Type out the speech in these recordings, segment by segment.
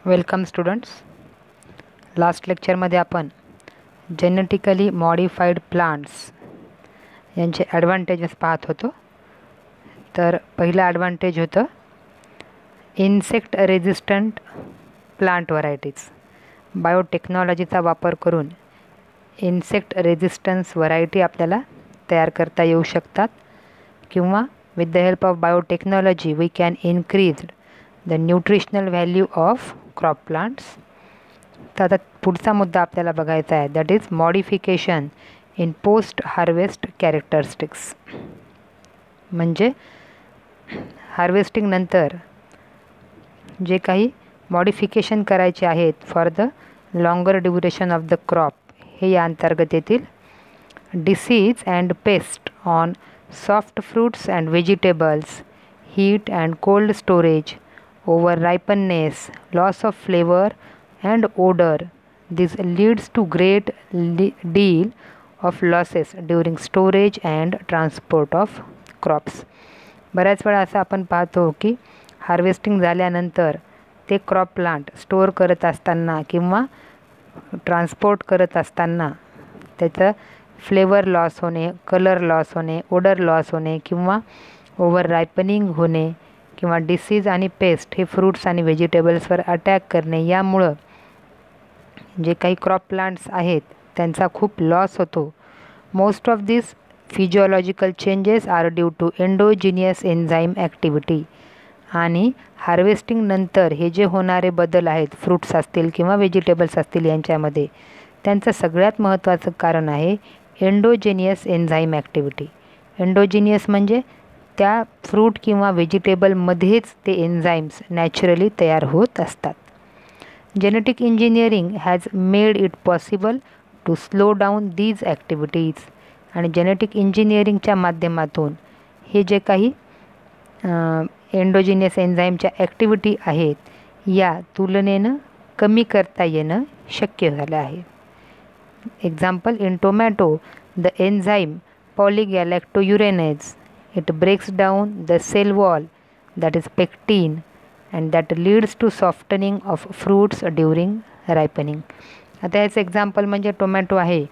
Welcome students. Last लेक्चरमध्ये आपण genetically modified plants यांचे ॲडव्हान्टेजेस पाहत होतो. तर पहिला ॲडव्हान्टेज होतं इन्सेक्ट रेझिस्टंट प्लांट व्हरायटीज. बायोटेक्नॉलॉजीचा वापर करून इन्सेक्ट रेझिस्टन्स व्हरायटी आपल्याला तयार करता येऊ शकतात, किंवा with the help of biotechnology we can increase the nutritional value of crop plants. तर आता पुढचा मुद्दा आपल्याला बघायचा आहे, that is modification in post harvest characteristics. म्हणजे हार्वेस्टिंग नंतर जे काही मॉडिफिकेशन करायचे आहेत for the longer duration of the crop, हे या अंतर्गत येतील. Disease and pest on soft fruits and vegetables, heat and cold storage, over ripenness, loss of flavor and odor. This leads to great deal of losses during storage and transport of crops. बऱ्याच वेळा असं आपण पाहतो की harvesting झाल्यानंतर ते crop plant store करत असताना किंवा ट्रान्सपोर्ट करत असताना त्याचं फ्लेवर लॉस होणे, कलर लॉस होणे, ओडर लॉस होणे, किंवा ओव्हर रायपनिंग होणे, किंवा डिसीज आणि पेस्ट हे फ्रूट्स आणि व्हेजिटेबल्सवर अटॅक करणे, यामुळं जे काही क्रॉप प्लांट्स आहेत त्यांचा खूप लॉस होतो. Most of this physiological changes are due to endogenous enzyme activity. आणि हार्वेस्टिंग नंतर हे जे होणारे बदल आहेत, फ्रूट्स असतील किंवा व्हेजिटेबल्स असतील यांच्यामध्ये, त्यांचं सगळ्यात महत्त्वाचं कारण आहे एंडोजिनियस एन्झाईम ॲक्टिव्हिटी. एंडोजिनियस म्हणजे त्या फ्रूट किंवा व्हेजिटेबलमध्येच ते एन्झाईम्स नॅचरली तयार होत असतात. Genetic engineering has made it possible to slow down these activities. आणि जेनेटिक इंजिनिअरिंगच्या माध्यमातून हे जे काही एंडोजिनियस एन्झाईमच्या ॲक्टिव्हिटी आहेत या तुलनेनं कमी करता येणं शक्य झालं आहे. Example, in tomato the enzyme polygalacturonase, it breaks down the cell wall, that is pectin, and that leads to softening of fruits during ripening. आता याचं एक्झाम्पल म्हणजे टोमॅटो आहे.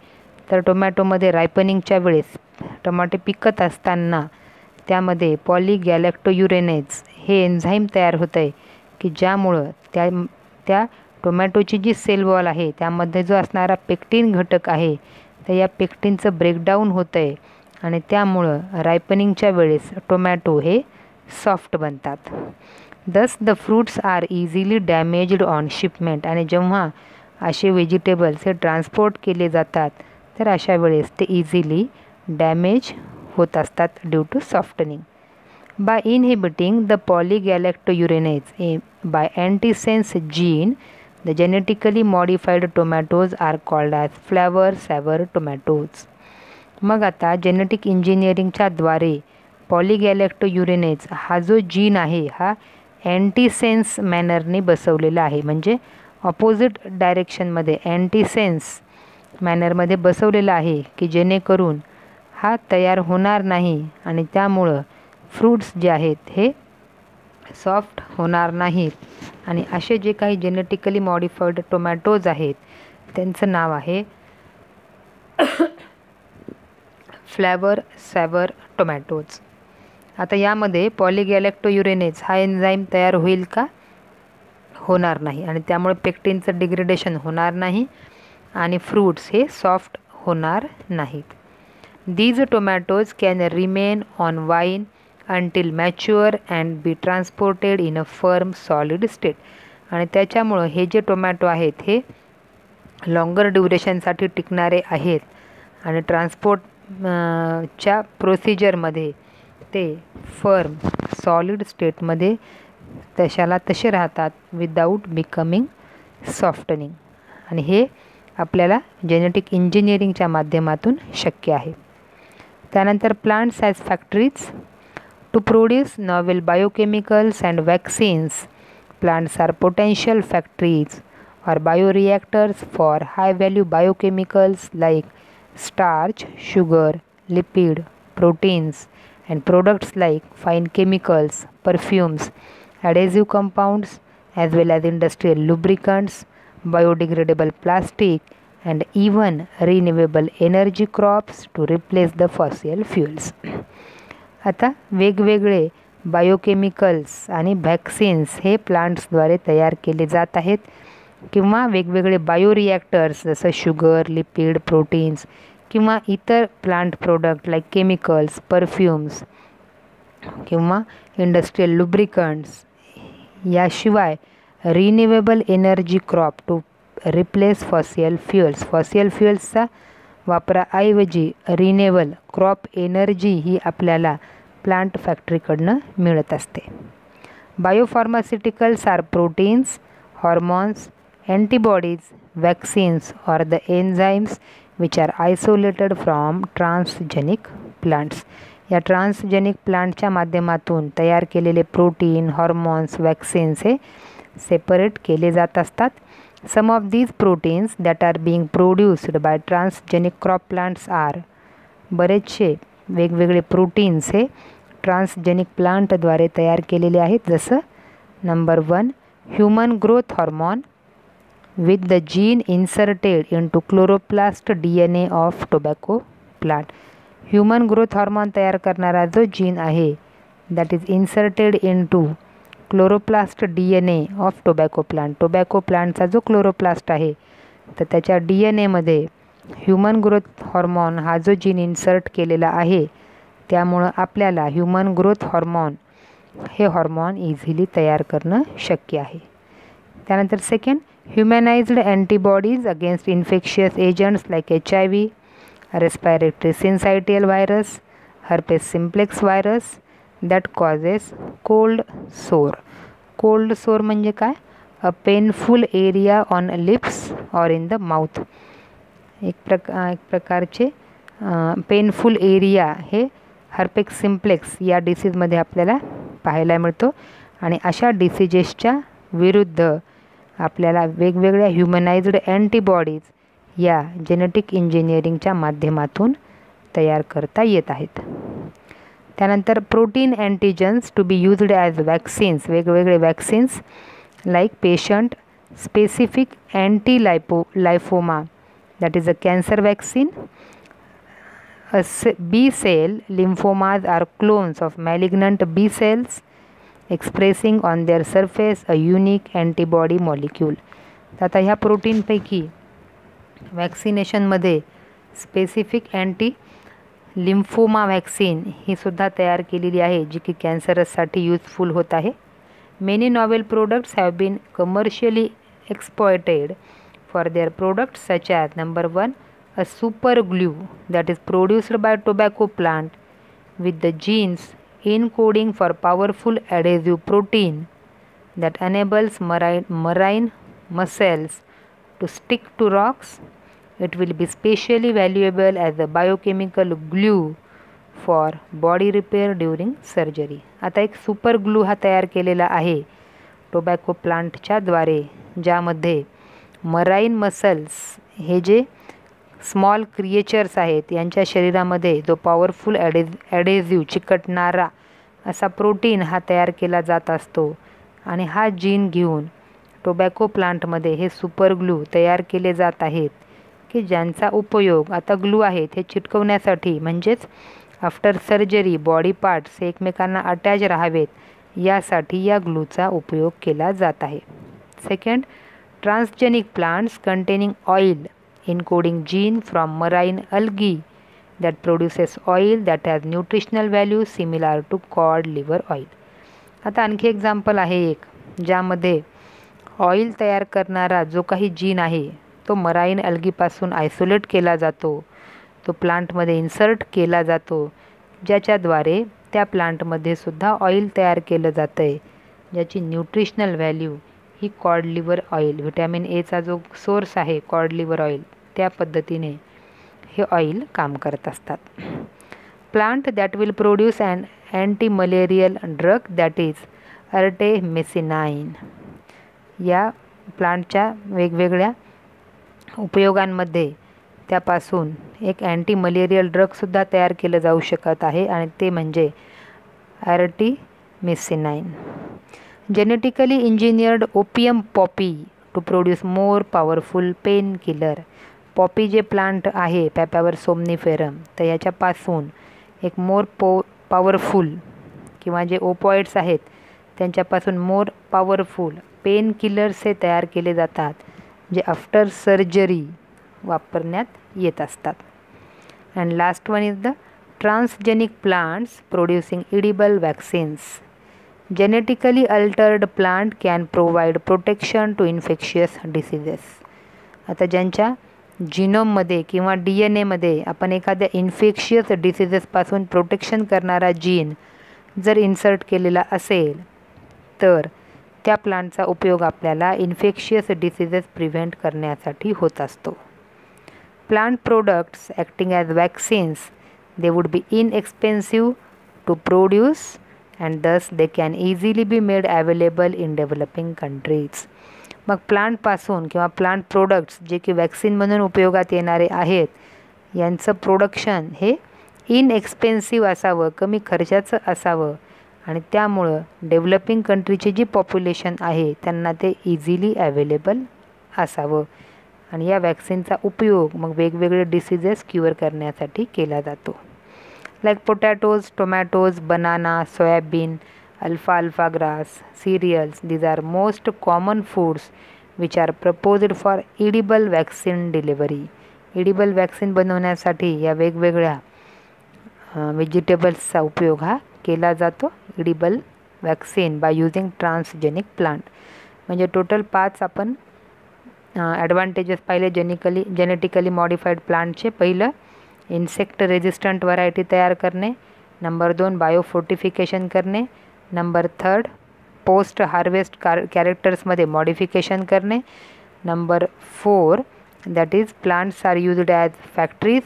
तर टोमॅटोमध्ये रायपनिंगच्या वेळेस टोमॅटो पिकत असताना त्यामध्ये पॉलीगॅलॅक्टोयुरेनेज हे एन्झाईम तयार होतं आहे, की ज्यामुळं त्या टोमॅटोची जी सेल वॉल आहे त्यामध्ये जो असणारा पेक्टिन घटक आहे, तर या पेक्टिनचं ब्रेकडाऊन होतं आहे आणि त्यामुळं रायपनिंगच्या वेळेस टोमॅटो हे सॉफ्ट बनतात. Thus the fruits are easily damaged on shipment. आणि जेव्हा असे व्हेजिटेबल्स हे ट्रान्सपोर्ट केले जातात तर अशा वेळेस ते इझिली डॅमेज होत असतात due to softening. By inhibiting the polygalacturonase by antisense gene, the genetically modified tomatoes are called as Flavr Savr tomatoes. मग आता जेनेटिक इंजिनिअरिंगच्या द्वारे पॉलीगॅलॅक्टोयुरेनेज हा जो जीन आहे हा अँटीसेन्स मॅनरने बसवलेला आहे. म्हणजे ऑपोजिट डायरेक्शनमध्ये अँटीसेन्स मॅनरमध्ये बसवलेला आहे, की जेणेकरून हा तयार होणार नाही आणि त्यामुळं फ्रूट्स जे आहेत हे सॉफ्ट होणार नाहीत. आणि असे जे काही जेनेटिकली मॉडिफाईड टोमॅटोज आहेत त्यांचं नाव आहे फ्लेवर सॅवर टोमॅटोज. आता यामध्ये पॉलीगॅलॅक्टोयुरेनेज हा एन्झाईम तयार होईल का? होणार नाही. आणि त्यामुळे पेक्टिनचं डिग्रेडेशन होणार नाही आणि फ्रूट्स हे सॉफ्ट होणार नाहीत. These tomatoes can remain on vine until mature and be transported in a firm solid state. आणि त्याच्यामुळं हे जे टोमॅटो आहेत हे लॉंगर ड्युरेशनसाठी टिकणारे आहेत आणि ट्रान्सपोर्ट च्या प्रोसिजरमध्ये ते फर्म सॉलिड स्टेटमध्ये तशाला तसे राहतात विदाऊट बिकमिंग सॉफ्टनिंग. आणि हे आपल्याला जेनेटिक इंजिनिअरिंगच्या माध्यमातून शक्य आहे. त्यानंतर plants as factories to produce novel biochemicals and vaccines. Plants are potential factories or bioreactors for high value biochemicals like starch, sugar, lipid, proteins, and products like fine chemicals, perfumes, adhesive compounds, as well as industrial lubricants, biodegradable plastic, and even renewable energy crops to replace the fossil fuels. आता वेगवेगळे biochemicals आणि vaccines हे प्लांट्सद्वारे तयार केले जात आहेत किंवा वेगवेगळे बायोरिॲक्टर्स जसं शुगर, लिपिड, प्रोटीन्स किंवा इतर plant product like chemicals, perfumes किंवा इंडस्ट्रियल लुब्रिकंट्स, याशिवाय renewable energy crop to replace fossil फ्युएल्सचा वापराऐवजी रिन्युएबल क्रॉप एनर्जी ही आपल्याला प्लांट फॅक्टरीकडनं मिळत असते. Biopharmaceuticals are proteins, hormones, antibodies, vaccines or the enzymes which are isolated from transgenic plants. या ट्रान्सजेनिक प्लांटच्या माध्यमातून तयार केलेले प्रोटीन, हॉर्मोन्स, वॅक्सिन्स हे सेपरेट केले जात असतात. Some of these proteins that are being produced by transgenic crop plants are, बरेचसे वेगवेगळे प्रोटीन्स हे ट्रान्सजेनिक प्लांटद्वारे तयार केलेले आहेत. जसं number 1 human growth hormone with the gene inserted into chloroplast DNA of tobacco plant. Human growth hormone तयार करणारा जो जीन आहे that is inserted into chloroplast DNA of tobacco plant. Tobacco प्लांटचा जो क्लोरोप्लास्ट आहे तर त्याच्या DNA मध्ये ह्यूमन ग्रोथ हॉर्मोन हा जो जीन इन्सर्ट केलेला आहे त्यामुळं आपल्याला ह्यूमन ग्रोथ हॉर्मोन हे हॉर्मोन इझिली तयार करणं शक्य आहे. त्यानंतर second, humanized antibodies against infectious agents like HIV, respiratory syncytial virus, herpes simplex virus that causes cold sore. Cold sore म्हणजे काय? A painful area on lips or in the mouth. एक प्रकारचे painful area हे herpes simplex या डिसीजमध्ये आपल्याला पाहायला मिळतो आणि अशा डिसीजेसच्या विरुद्ध आपल्याला वेगवेगळ्या ह्युमनाइज्ड अँटीबॉडीज या जेनेटिक इंजिनिअरिंगच्या माध्यमातून तयार करता येत आहेत. त्यानंतर protein antigens to be used as vaccines. वेगवेगळे vaccines like patient specific lymphoma that is a cancer vaccine. B cell lymphomas are clones of malignant B cells expressing on their surface a unique antibody molecule. आता ह्या प्रोटीनपैकी वॅक्सिनेशनमध्ये specific anti lymphoma vaccine ही सुद्धा तयार केलेली आहे जी की कॅन्सरसाठी useful होत आहे. Many novel products have been commercially exploited for their products such as number 1 a super glue that is produced by tobacco plant with the genes encoding for powerful adhesive protein that enables marine mussels to stick to rocks. It will be specially valuable as a biochemical glue for body repair during surgery. आता एक super glue हा तयार केलेला आहे tobacco प्लांटच्या द्वारे ज्यामध्ये marine muscles हे जे स्मॉल क्रिएचर्स आहेत यांच्या शरीरामध्ये जो पॉवरफुल ॲडेझिव्ह चिकटणारा असा प्रोटीन हा तयार केला जात असतो आणि हा जीन घेऊन टोबॅको प्लांटमध्ये हे सुपर ग्लू तयार केले जात आहेत की ज्यांचा उपयोग आता ग्लू आहेत हे चिटकवण्यासाठी म्हणजेच आफ्टर सर्जरी बॉडी पार्ट्स हे एकमेकांना अटॅच राहावेत यासाठी या ग्लूचा उपयोग केला जात आहे. Second, transgenic plants containing oil encoding gene from marine algae that produces oil that has nutritional value similar to cod liver oil. आता आणखी एक्झाम्पल आहे एक ज्यामध्ये ऑइल तयार करणारा जो काही जीन आहे तो मराईन अल्गीपासून आयसोलेट केला जातो, तो प्लांटमध्ये इन्सर्ट केला जातो ज्याच्याद्वारे त्या प्लांटमध्ये सुद्धा ऑइल तयार केलं जातं आहे ज्याची न्यूट्रिशनल व्हॅल्यू ही कॉड लिव्हर ऑइल, व्हिटॅमिन एचा जो सोर्स आहे कॉड लिव्हर ऑइल त्या पद्धतीने हे ऑइल काम करत असतात. Plant that will produce and anti malarial drug that is artemisinin. या प्लांटच्या वेगवेगळ्या उपयोगांमध्ये त्यापासून एक अँटी मलेरियल ड्रगसुद्धा तयार केलं जाऊ शकत आहे आणि ते म्हणजे अर्टेमिसिनाइन. genetically engineered opium poppy to produce more powerful painkiller. Poppy जे प्लांट आहे पॅपॅवर सोमनिफेरम, तर याच्यापासून एक मोर पॉवरफुल किंवा जे ओपॉइड्स आहेत त्यांच्यापासून मोर पॉवरफुल पेन किलर्स हे तयार केले जातात, जे आफ्टर सर्जरी वापरण्यात येत असतात. And last one is the transgenic plants producing edible vaccines. Genetically altered plant can provide protection to infectious diseases. आता ज्यांच्या जिनोममध्ये किंवा DNA आपण एखाद्या इन्फेक्शियस डिसीजेसपासून प्रोटेक्शन करणारा जीन जर इन्सर्ट केलेला असेल तर त्या प्लांटचा उपयोग आपल्याला इन्फेक्शियस डिसीजेस प्रिव्हेंट करण्यासाठी होत असतो. Plant products acting as vaccines they would be inexpensive to produce and thus they can easily be made available in developing countries. मग प्लांटपासून किंवा प्लांट प्रोडक्ट्स जे की वॅक्सिन म्हणून उपयोगात येणारे आहेत, यांचं प्रोडक्शन हे इनएक्सपेन्सिव्ह असावं, कमी खर्चाचं असावं आणि त्यामुळं डेव्हलपिंग कंट्रीची जी पॉप्युलेशन आहे त्यांना ते इझिली अवेलेबल असावं. आणि या वॅक्सिनचा उपयोग मग वेगवेगळे डिसीजेस क्युअर करण्यासाठी केला जातो. Like potatoes, tomatoes, banana, soybean, alfalfa grass, cereals, these are most common foods which are proposed for edible vaccine delivery. edible vaccine बनवण्यासाठी या वेगवेगळ्या व्हेजिटेबल्सचा उपयोग हा केला जातो. edible vaccine by using transgenic plant. म्हणजे टोटल 5 आपण ॲडव्हान्टेजेस पाहिले जेनेटिकली मॉडिफाईड प्लांटचे. पहिलं, इन्सेक्ट रेजिस्टंट व्हरायटी तयार करणे. नंबर 2, बायोफोर्टिफिकेशन करणे. नंबर 3, पोस्ट हार्वेस्ट कॅरेक्टर्समध्ये मॉडिफिकेशन करणे. Number 4, that is plants are used as factories.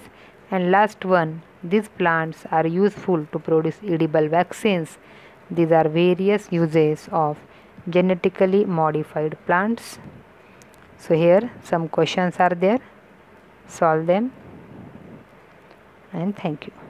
And last one, these plants are useful to produce edible vaccines. These are various uses of genetically modified plants. So here some questions are there. Solve them and thank you.